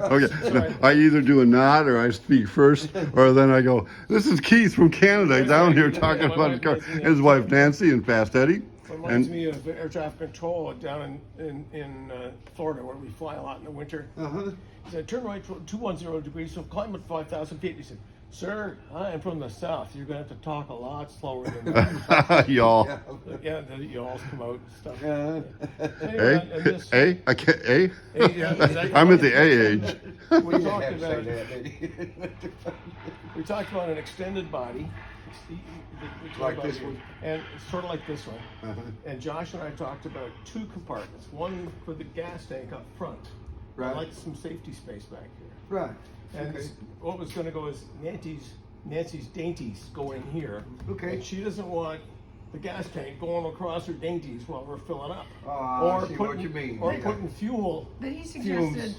Okay, no, I either do a nod or I speak first, or then I go, this is Keith from Canada down here talking about his car. His wife Nancy and Fast Eddie. Reminds And me of air traffic control down in Florida where we fly a lot in the winter. He said, turn right 210 degrees, so climb at 5,000 feet. He said, sir, I am from the south. You're going to have to talk a lot slower than that. y'all. Yeah, the y'alls come out and stuff. Hey, and this- hey, I can't, hey? yeah, exactly. I'm at the A age. We talked about we talked about an extended body. Like this one? And it's sort of like this one. And Josh and I talked about two compartments. One for the gas tank up front. Right. I like some safety space back here. Right. And Okay. what was going to go is Nancy's dainties go in here. Okay. And she doesn't want the gas tank going across her dainties while we're filling up. I see what you mean. Or Yeah. putting fuel. But he fumes. suggested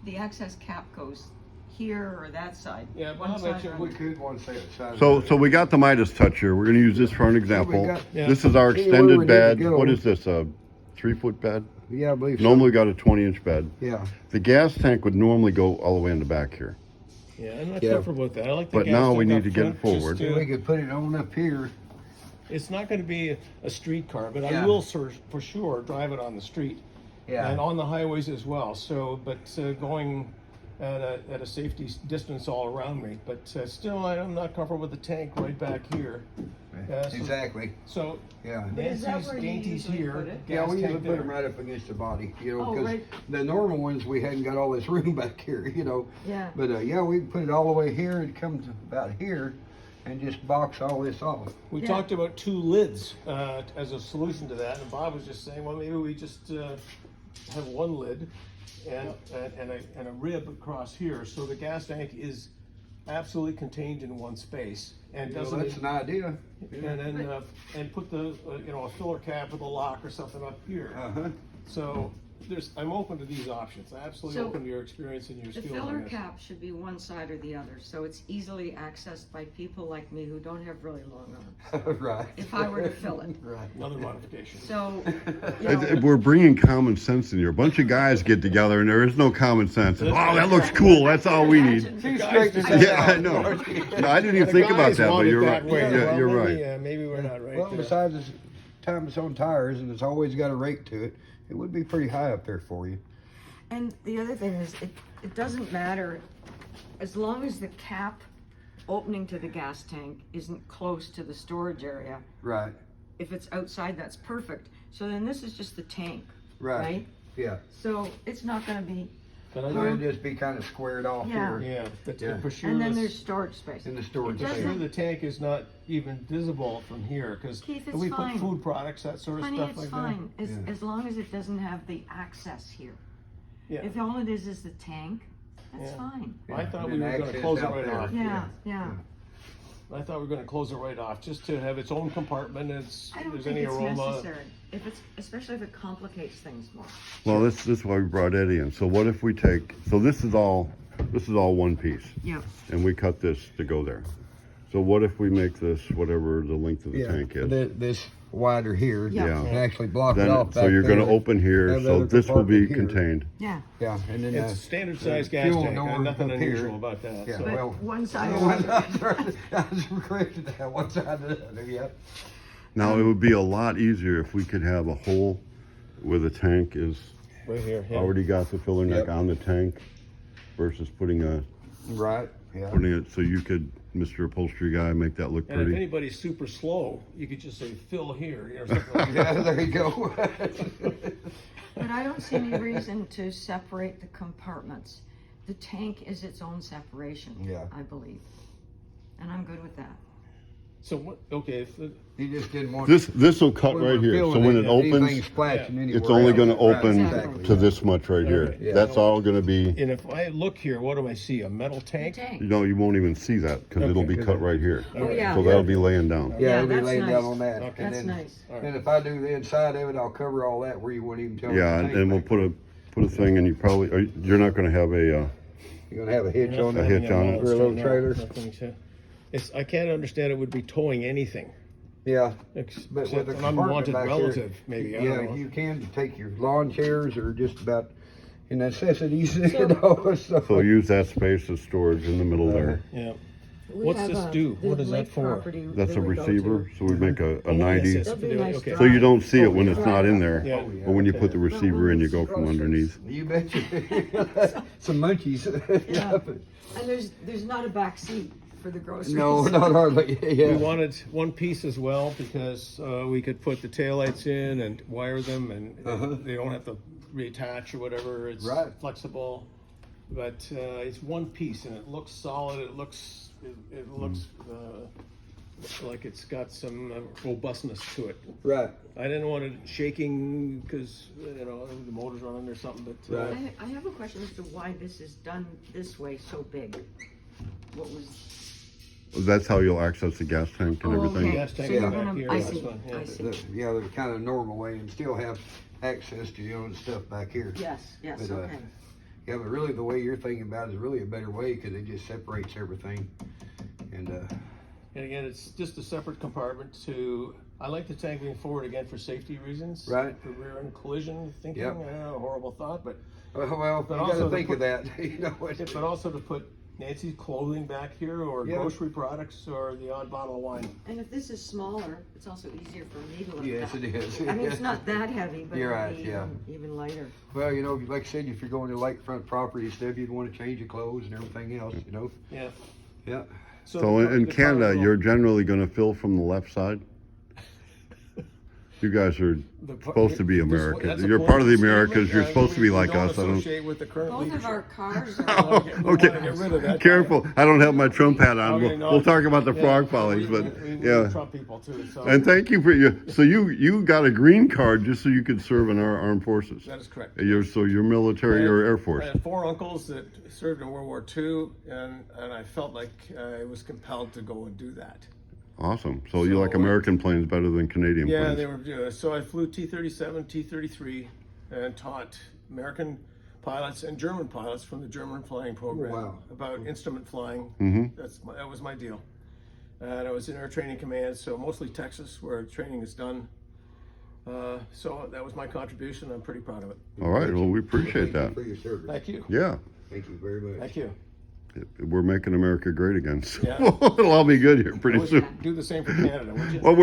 the access cap goes here or that side. Yeah, one Bob, side actually, or We the- could want to say it side. So we got the Midas touch here. We're going to use this for an example. got- Yeah. This is our See where we extended need to bed. go. What is this, a 3-foot bed? Yeah, I believe so. Normally we got a 20-inch bed. Yeah. The gas tank would normally go all the way in the back here. Yeah, I'm not Yeah. comfortable with that. I like the But gas now we tank need up to get front it forward. just to- We could put it on up here. It's not going to be a street car, but I Yeah. will for sure drive it on the street and on the highways as well. So, but going at a safety distance all around me. But still, I'm not comfortable with the tank right back here. So- Exactly. So Yeah. But is that Nancy's where you dainties usually here. put it? Yeah, gas we usually tank put them there. right up against the body, you know, Oh, because right. the normal ones we hadn't got all this room back here, you know. Yeah. But yeah, we can put it all the way here and come to about here, and just box all this off. We Yeah. talked about two lids as a solution to that, and Bob was just saying, well, maybe we just have one lid and a rib across here, so the gas tank is absolutely contained in one space and Well, doesn't. that's an idea. And then and put the a filler cap with a lock or something up here. Uh-huh. So I'm open to these options. I'm absolutely So, open to your experience and your The skills filler on this. cap should be one side or the other, so it's easily accessed by people like me who don't have really long arms. Right. If I were to fill it. Right. Another modification. So, you know, We're bringing common sense in here. A bunch of guys get together and there is no common sense. Oh, that looks cool. That's all we need. She's straightened that Yeah, I out. know. No, I didn't even The think about guys that, want but it you're that right. way. Yeah, Well, you're maybe, right. maybe we're not right. Well, there. besides the time it's on tires and it's always got a rake to it, it would be pretty high up there for you. and the other thing is, it doesn't matter, as long as the cap opening to the gas tank isn't close to the storage area. Right. If it's outside, that's perfect. So then this is just the tank, Right. right? Yeah. So it's not gonna be, But I So it'd just be kind of squared off Yeah. here yeah, but Yeah. for sure and then this- there's storage space. in the storage It For space. sure the tank is not even visible from here, because Keith, if it's we fine. put food products, that sort of Honey, stuff it's like fine, Yeah. as long as it doesn't have the access here. that. If all it is the tank, that's Yeah. fine. I thought And we were then gonna access close it out right there. off. Yeah, yeah. I thought we were gonna close it right off, just to have its own compartment, it's, I don't there's think any it's aroma. necessary, if it's, especially if it complicates things more. Well, this is why we brought Eddie in. So what if we take, so this is all one piece Yeah. and we cut this to go there. So what if we make this whatever the length of the Yeah. tank is? This wider here. Yeah. And actually block it Then, off. so back you're gonna there. open here, Have so another this will be compartment here. contained. Yeah, Yeah, and then It's a standard size gas fuel tank, door nothing up here. unusual about that, Yeah, so. but well, one side I or the other. was corrected that one side of the other. Yeah. Now, it would be a lot easier if we could have a hole where the tank is Right here, yeah. already got the filler neck Yep. on the tank versus putting Right. Yeah. it, so you could, Mr. Upholstery guy, make that look And if pretty. anybody's super slow, you could just say fill here, you know, something like Yeah, that. there you go. But I don't see any reason to separate the compartments. The tank is its own separation. Yeah. I believe. And I'm good with that. So what, okay, if the- He just didn't want. This will cut when right we're here, so filling when it anything opens, splashing Yeah. anywhere it's only else. gonna Right, open exactly, to yeah. this much right here. Yeah. That's all gonna be, and if I look here, what do I see, a metal tank? Tank. no, you won't even see that, cause it'll be Okay. cut right here. Oh, yeah. So that'll be laying down. Yeah, Yeah, it'll be that's laying nice. down on that. Okay. And That's then, nice. Then if I do the inside of it, I'll cover all that where you wouldn't even tell. Yeah, the tank and we'll back. put a thing, and you probably, you're not gonna have a, You're gonna have a hitch on A it. hitch on it. For a little trailer. It's, I can't understand it would be towing anything, Yeah. except But with a an compartment unwanted back here, relative, maybe, I Yeah, don't know. you can take your lawn chairs or just about and necessities, you know. So use that space as storage in the middle there. Yeah. We What's have this a- do? the What is that lake for? property That's that a we go to. receiver, so we make a Oh, yes, 90. yes, That'd be video, nice okay. So you don't see it when it's not in there. Yeah. But when you put the receiver in, you go from underneath. You betcha. Some munchies. Yeah. And there's not a back seat for the groceries. No, not hardly. Yeah. We wanted one piece as well because we could put the taillights in and wire them, and they don't have to reattach or whatever. It's Right. flexible, but it's one piece and it looks solid. It looks like it's got some robustness to it. Right. I didn't want it shaking because the motor's running or something. But Right. I have a question as to why this is done this way so big. What was? That's how you'll access the gas tank and Oh, everything. okay. Gas tank So you're is back gonna- here, I this see. one, yeah. I see. Yeah, the kind of normal way, and still have access to your own stuff back here. Yes. Yes. But, Okay. Yeah, but really the way you're thinking about it is really a better way because it just separates everything. And And again, it's just a separate compartment to. I like the tank being forward again for safety reasons. Right. For rear end collision thinking. Yep. A horrible thought, but well, But you also got to to think put- of that. You know what? but also to put Nancy's clothing back here, or Yeah. grocery products, or the odd bottle of wine. And if this is smaller, it's also easier for me to lift Yes, up. it is. I mean, it's not that heavy, but You're it'll right, be yeah. even lighter. Well, you know, like I said, if you're going to lakefront property and stuff, you'd want to change your clothes and everything else. You know. Yeah. Yeah. So in Canada, you're generally going to fill from the left side? You guys are supposed to be Americans. You're part of the Americans. You're supposed to be like us. I don't. associate with the current Both of leadership. our cars We are. wanna get rid of that guy. Careful. I don't have my Trump hat on. Okay, no. We'll talk about the Yeah, frog pollies, we but need yeah. Trump people too. So And thank you for you. So you got a green card just so you could serve in our armed forces. that is correct. You're military or Air Force. I had 4 uncles that served in World War II, and I felt like I was compelled to go and do that. Awesome. So you like So, American planes better than Canadian Yeah, planes? they were. So I flew T-37, T-33, and taught American pilots and German pilots from the German flying program Wow. about instrument flying. Mm-hmm. That was my deal. And I was in Air Training Command, so mostly Texas, where training is done. So that was my contribution. I'm pretty proud of it. All right. Well, we appreciate Thank that. you for your service. Thank you. Yeah. Thank you very much. Thank you. We're making America great again. So Yeah. it'll all be good here I pretty wish soon. you'd do the same for Canada, would you? Well,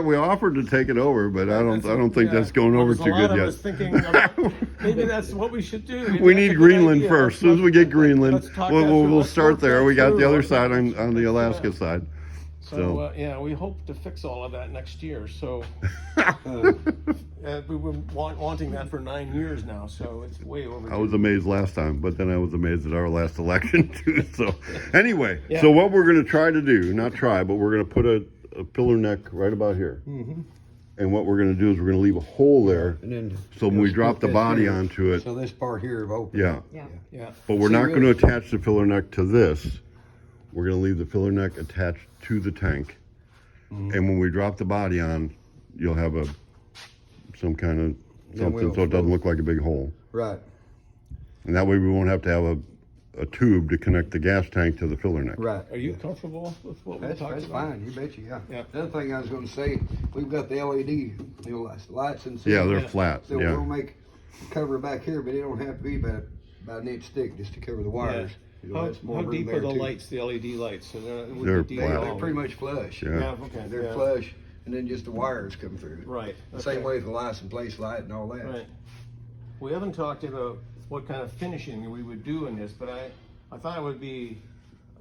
we offered to take it over, but I don't think Yeah. that's going Well, over there's too a lot good of us yet. thinking about, maybe that's what we should do. Maybe We that's a need good Greenland idea. first. As soon as we get Greenland, let's talk that through. we'll Let's start work there. that We got the through. other side on the Alaska Yeah. side. So yeah, we hope to fix all of that next year. So we were wanting that for 9 years now, so it's way overdue. I was amazed last time, but then I was amazed at our last election too. So anyway, Yeah. so what we're going to try to do, not try, but we're going to put a pillar neck right about here. Mm-hmm. And what we're going to do is we're going to leave a hole there. And then So when we let's drop put the that body here. onto it, So this part here of open. yeah. Yeah. Yeah. But we're So not really- going to attach the filler neck to this. We're going to leave the filler neck attached to the tank. And when we drop the body on, you'll have some kind of Then something we'll- so it doesn't look like a big hole. Right. And that way we won't have to have a tube to connect the gas tank to the filler neck. Right. Are you comfortable with what we That's talked about? fine. You betcha. Yeah. Yeah. The other thing I was going to say, we've got the LED lights and Yeah, they're Yeah. flat. So Yeah. we'll make a cover back here, but it don't have to be about an inch thick just to cover the wires. You know, How, that's more how room deep there are the too. lights, the LED lights? So they're, it would They're be deep flat. at They're all. pretty much flush. Yeah. Yeah, okay. They're yeah. flush, and then just the wires come through. Right. The same okay. way with the license plate light and all that. Right. We haven't talked about what kind of finishing we would do in this, but I thought it would be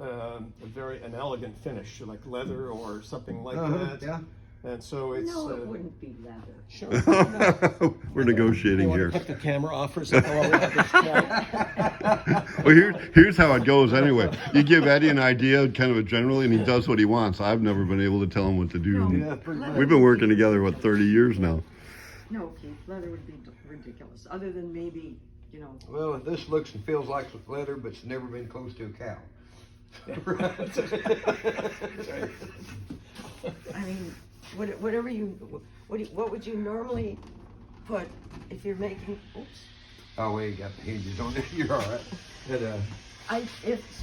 an elegant finish, like leather or something like that. Yeah. And so it's. No, it wouldn't be leather. Sure. We're negotiating You want here. to cut the camera off for a second while we have this chat? Well, here's how it goes anyway. You give Eddie an idea, kind of a generally, and he does what he wants. I've never been able to tell him what to do. No. Yeah, pretty much. We've been working together, 30 years now? No, Keith, leather would be ridiculous, other than maybe, Well, this looks and feels like leather, but it's never been close to a cow. I mean, whatever what would you normally put if you're making, oops. Oh, we ain't got the hinges on it. You're all right. But, If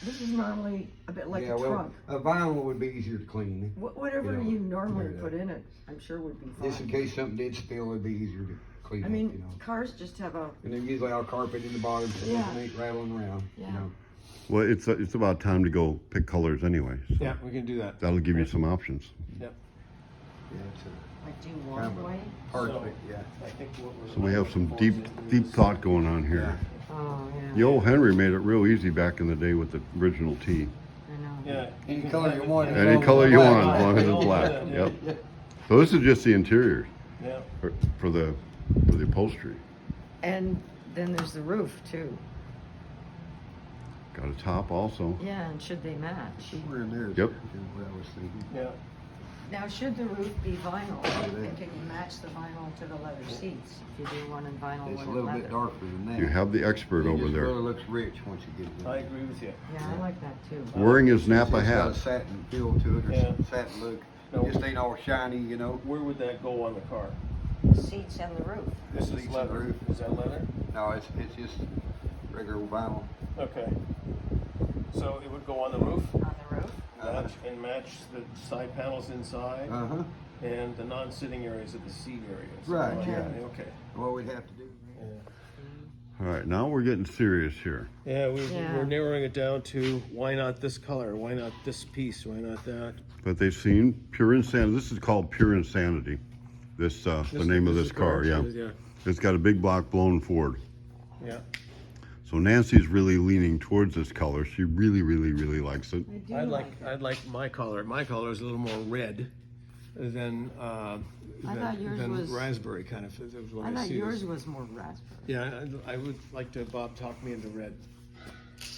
this is normally a bit like yeah, a well, trunk, a vinyl would be easier to clean. whatever you know, you normally yeah. put in it, I'm sure would be Just in fine. case something did spill, it'd be easier to clean I up, mean, you know. cars just have a, And then usually our carpet in the bottom, so it Yeah. doesn't ain't rattling around, Yeah. you know. Well, it's about time to go pick colors anyway. So Yeah, we can do that. that'll give you some options. Yeah, it's like, do you a want kind of white? a perfect, yeah. I think what we're. So we have some deep thought going on here. Oh, yeah, The old Henry made it real easy back in the day with the original T. I know. Yeah. Any can color have you it- want. yeah. Any color you want, as Yeah. long as it's black. Yep. So this is just the interior Yeah, for the upholstery. And then there's the roof too. Got a top also. Yeah, and should they match? Somewhere in there is Yep. what I was thinking. yeah. Now, should the roof be vinyl? And can you match the vinyl to the leather seats? If you do one in vinyl, It's a one in little leather. bit darker than that. You have the expert It over just there. really looks rich once you get it. I agree with you. Yeah, I like that too. Wearing his Napa It's got a hat. satin feel to it, or Yeah. satin look. No. It just ain't all shiny, you know. Where would that go on the car? The seats and the roof. This Seats is and leather. roof. Is that leather? No, it's just regular vinyl. Okay. So it would go on the roof, On the roof? match the side panels inside, Uh-huh. and the non-sitting areas of the seat areas. Right, Okay, yeah. Okay. What we'd have to do. All right, now we're getting serious here. Yeah, Yeah. we're narrowing it down to why not this color? Why not this piece? Why not that? But they've seen Pure Insanity. This is called Pure Insanity. The name of this car, yeah. Yeah. It's got a big block blown Ford. Yeah. So Nancy's really leaning towards this color. She really, really, really likes it. I do I'd like my color. My color is a little more red than thought yours than was- raspberry kind of. Is what I thought see yours this. was more raspberry. Yeah, I would like to Bob talk me into red,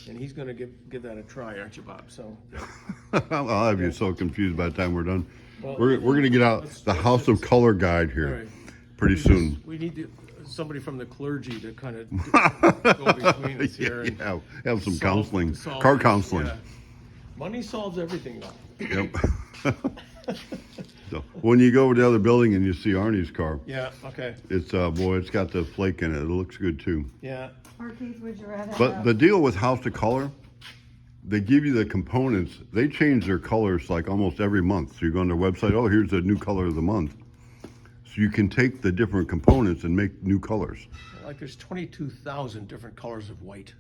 and he's going to give that a try, aren't you, Bob? So yeah. I'll have you so confused by the time we're done. Well, We're going to get out the House of Color guide all here right. pretty soon. We need somebody from the clergy to kind of go between us here. and Yeah, have some solve- counseling, solve car this. counseling. Yeah. Money solves everything, though. Yep. So when you go over to the other building and you see Arnie's car, Yeah. Okay. it's boy, it's got the flake in it. It looks good too. Yeah. Or Keith, would you rather But have? the deal with House of Color, they give you the components. They change their colors like almost every month. So you go on their website, oh, here's the new color of the month. So you can take the different components and make new colors. Like there's 22,000 different colors of white.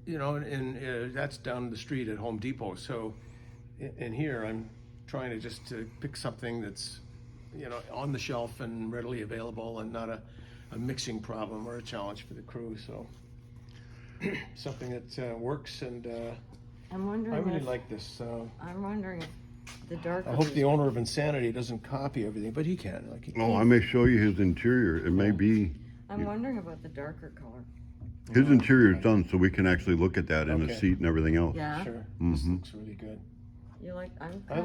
You know, and that's down the street at Home Depot. So in here, I'm trying to just to pick something that's, you know, on the shelf and readily available and not a mixing problem or a challenge for the crew. So something that works, and I'm I wondering really if, like this. I'm wondering if the darker. I hope the owner of Insanity doesn't copy everything, but he can. Like he, Oh, I may show you his interior. It may be, I'm wondering about the darker color. his interior is done so we can actually look at that in the Okay. seat and everything else. Yeah, sure, this Mhm. looks really good. you like, I'm I kinda like